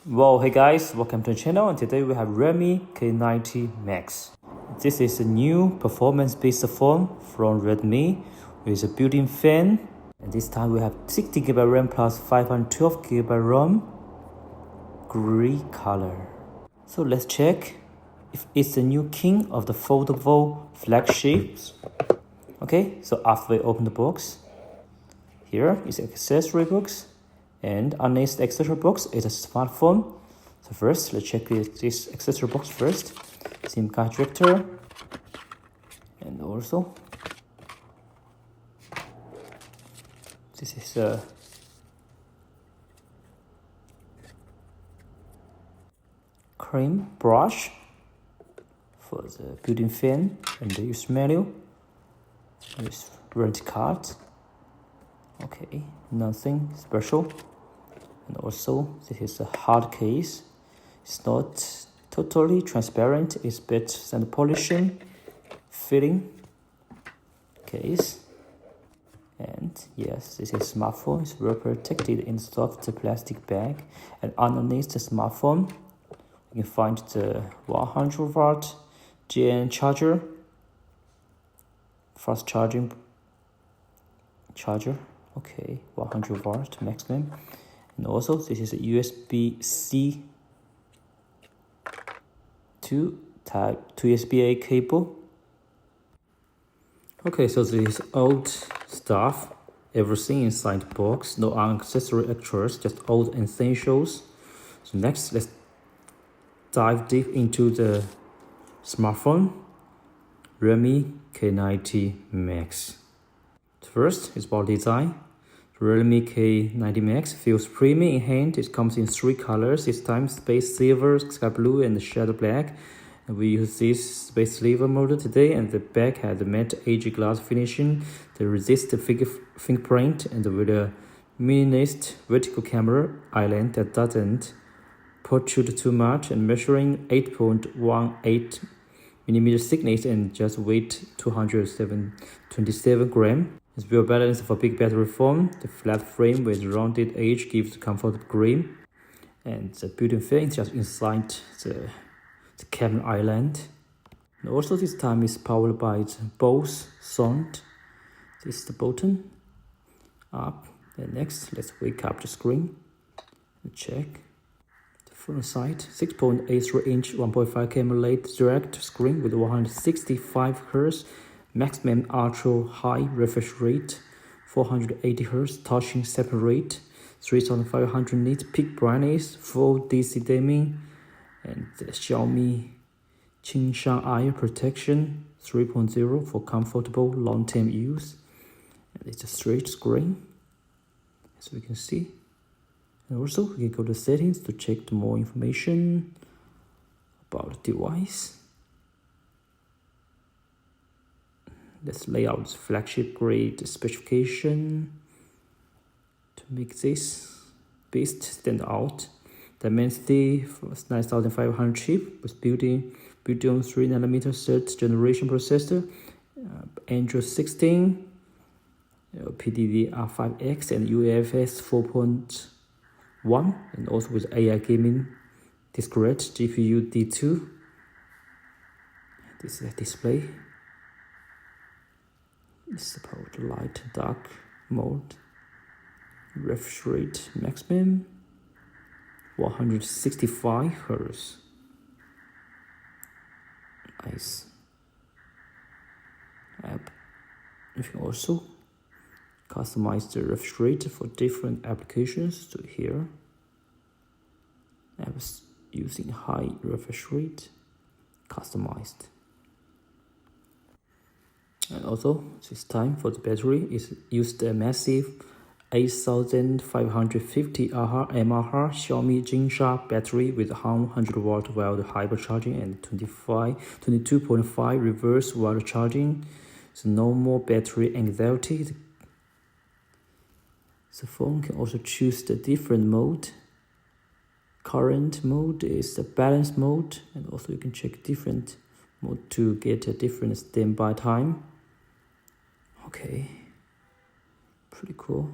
Well, hey guys, welcome to the channel, and today we have Redmi K90 Max. This is a new performance-based phone from Redmi with a built-in fan, and this time we have 60GB RAM plus 512GB ROM, gray color. So let's check if it's the new king of the foldable flagships. Okay, so after we open the box, here is the accessory box. And underneath the accessory box is a smartphone. So first, let's check this accessory box first. SIM card ejector. And also, this is a cream brush for the built-in fan and the use manual. This warranty card. Okay, nothing special. And also, this is a hard case. It's not totally transparent. It's better than the polishing fitting case. And yes, this is smartphone. It's well protected in soft plastic bag. And underneath the smartphone, you can find the 100-watt GN charger, fast charging charger. Okay, 100-watt maximum. And also, this is a USB-C to type to USB-A cable. Okay, so this is old stuff. Everything inside the box. No unnecessary extras, just old essentials. So next, let's dive deep into the smartphone. Redmi K90 Max. First, it's about design. Redmi K90 Max feels premium in hand. It comes in 3 colors, this time space silver, sky blue, and shadow black. And we use this space silver model today, and the back has the matte AG glass finishing that resists the fingerprint, and with a minimalist vertical camera island that doesn't protrude too much, and measuring 8.18mm thickness and just weight 227 grams. It's well balanced for big battery form. The flat frame with rounded edge gives comfortable grip. And the built-in fan is just inside the camera island. And also this time is powered by the Bose sound. This is the button. Up. And next, let's wake up the screen. And check. The front side, 6.83-inch 1.5K AMOLED direct screen with 165Hz. Maximum ultra high refresh rate, 480 Hz touching separate rate, 3500 nits peak brightness, full DC dimming, and the Xiaomi Qingshan Eye Protection 3.0 for comfortable long-term use. And it's a straight screen, as we can see. And also, we can go to settings to check more information about the device. Let's lay out flagship grade specification to make this beast stand out. Dimensity 9500 chip with built-in 3nm 3rd generation processor, Android 16, PDDR5X and UFS 4.1, and also with AI gaming discrete GPU D2. This is a display. It's about light and dark mode. Refresh rate maximum 165 Hz. Nice. App. You can also customize the refresh rate for different applications. So here, apps using high refresh rate, customized. And also, this time for the battery is used a massive 8550 mAh Xiaomi Qingshan battery with 100-watt wild hypercharging and 22.5 reverse wild charging. So no more battery anxiety. The phone can also choose the different mode. Current mode is the balance mode, and also you can check different mode to get a different standby time. Okay, Pretty cool.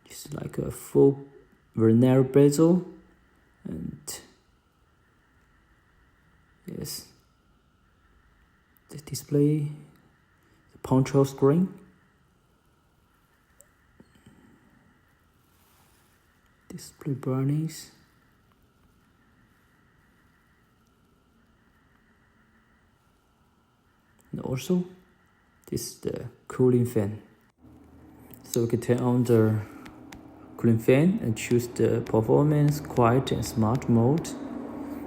It's like a full, very narrow bezel, and yes, the display, the punch hole screen. Display brightness. And also, this is the cooling fan. So we can turn on the cooling fan and choose the performance, quiet and smart mode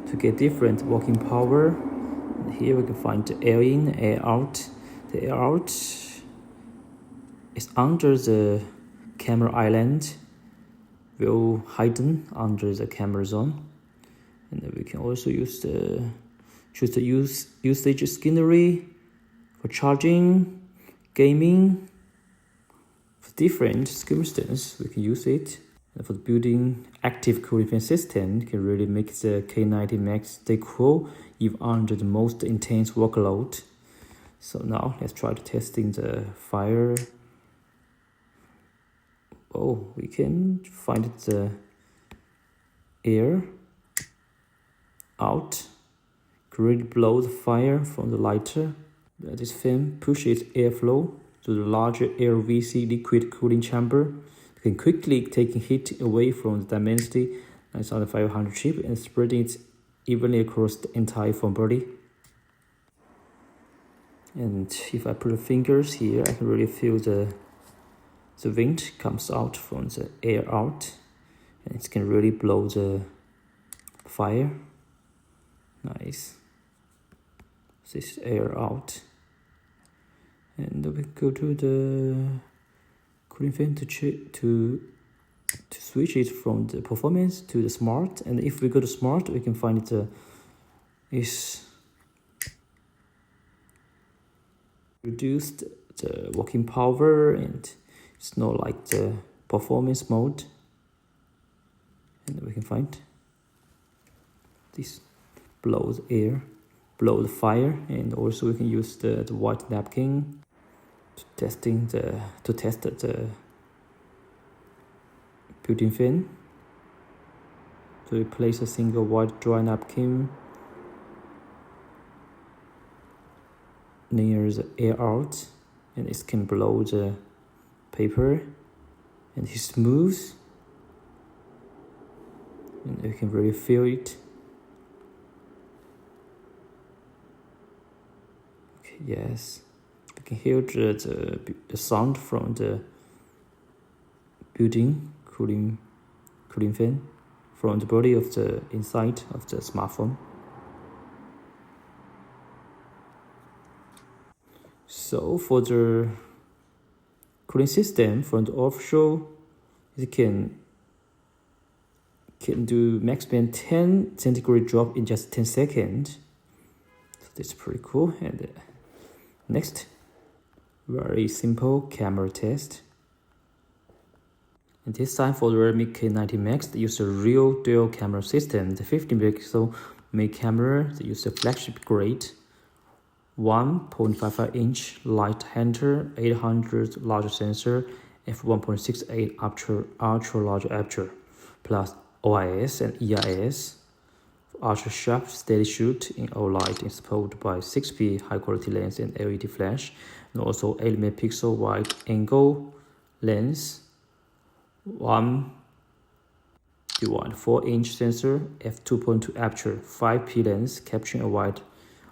to get different working power. And here we can find the air in, air out. The air out is under the camera island, will hidden under the camera zone. And then we can also use the choose the usage scenery for charging, gaming. For different circumstances, we can use it. And for the building active cooling fan system, can really make the K90 Max stay cool even under the most intense workload. So now let's try to testing the fire. Oh, we can find the air out. Really blow the fire from the lighter. This fan pushes airflow to the larger LVC liquid cooling chamber. You can quickly take heat away from the Dimensity 9500 chip and spreading it evenly across the entire phone body. And if I put the fingers here, I can really feel the wind comes out from the air out, and it can really blow the fire. Nice. This air out. And we go to the cooling fan to switch it from the performance to the smart. And if we go to smart, we can find it is reduced the working power, and it's not like the performance mode. And we can find this blow the air, blow the fire, and also we can use the white napkin to test the built-in fan. So we place a single white dry napkin near the air out, and it can blow the paper, and it's smooth, and you can really feel it. Okay, yes, you can hear the sound from the building cooling fan from the body of the inside of the smartphone. So for the cooling system from the offshore, it can do maximum 10 centigrade drop in just 10 seconds. So that's pretty cool. And next, very simple camera test. And this time for the Redmi K90 Max, they use a real dual camera system. The 15-megapixel main camera, they use the flagship grade 1.55-inch light hander, 800 larger sensor, f1.68 ultra large aperture, plus OIS and EIS, ultra sharp steady shoot in all light, is supported by 6P high quality lens and LED flash, and also 8-megapixel wide angle lens, 4-inch sensor, f2.2 aperture, 5P lens capturing a wide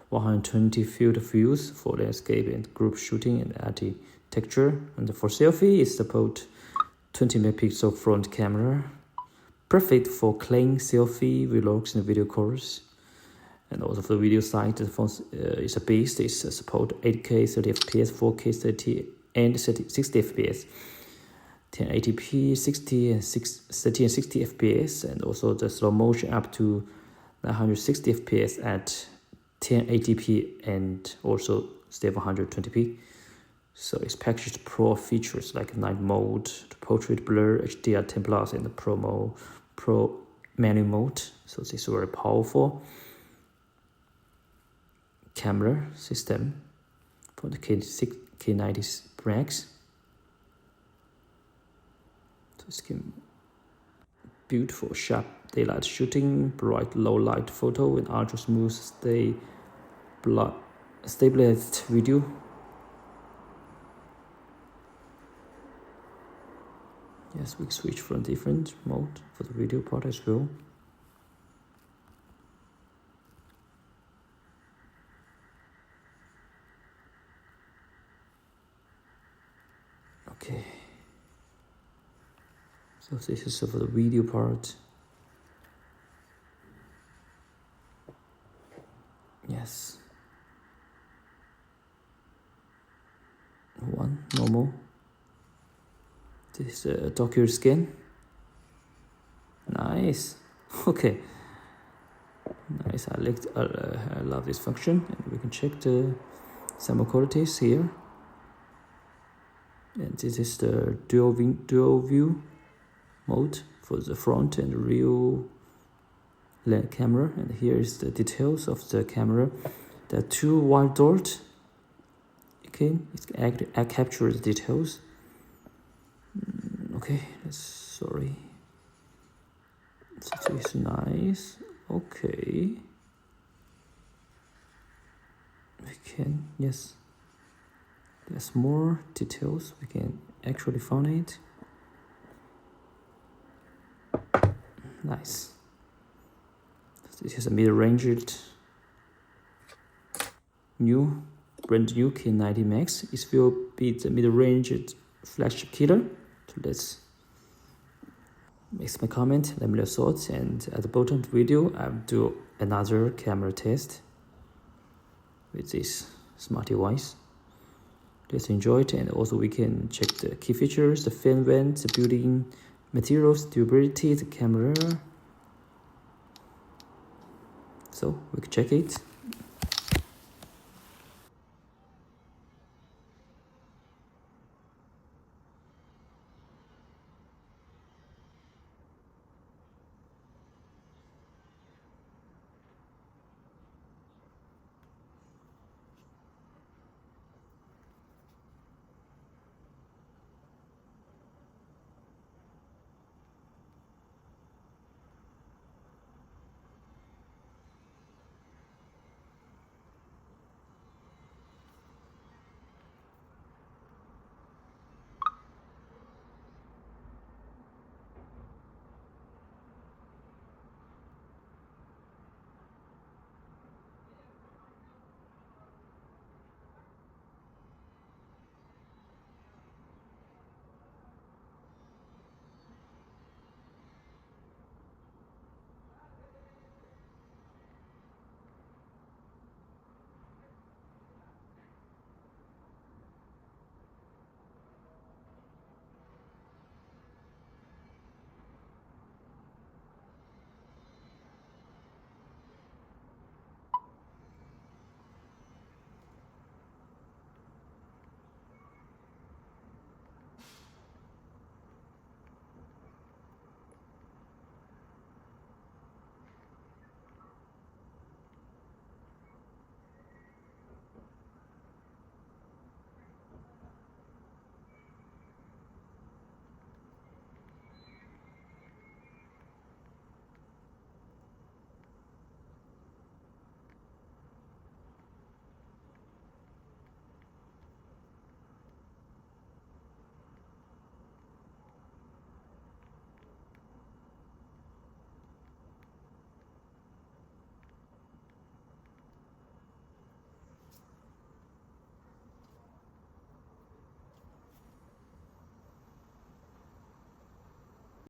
120 field of views for landscape and group shooting and architecture. And for selfie, it supports 20-megapixel front camera, perfect for clean selfie, vlogs and video calls. And also for the video side, the phone is a beast. It supports 8K 30 FPS, 4K 30 and 60 FPS, 1080p 30 and 60 FPS, and also the slow motion up to 960 FPS at 1080p and also stable 120p. So it's packaged pro features like night mode, portrait blur, HDR10 plus, and the pro manual mode. So this is very powerful camera system for the K90 Max. This can beautiful sharp daylight shooting, bright low light photo, and ultra smooth stabilized video. Yes, we can switch from different mode for the video part as well. Okay. So this is for the video part. Yes. One normal. This is a document scan. Nice. Okay. Nice. I love this function, and we can check the sample qualities here. And this is the dual view mode for the front and rear camera. And here is the details of the camera. There are two white dots. Okay, it captures the details. Okay, sorry. So it's nice. Okay. We can, yes. There's more details. We can actually find it. Nice. This is a mid-ranged brand new K90 Max. It will be the mid-ranged flagship killer. So let's make my comment, let me know your thoughts, and at the bottom of the video I'll do another camera test with this smart device. Let's enjoy it, and also we can check the key features, the fan vent, the building materials, durability, the camera. So we can check it.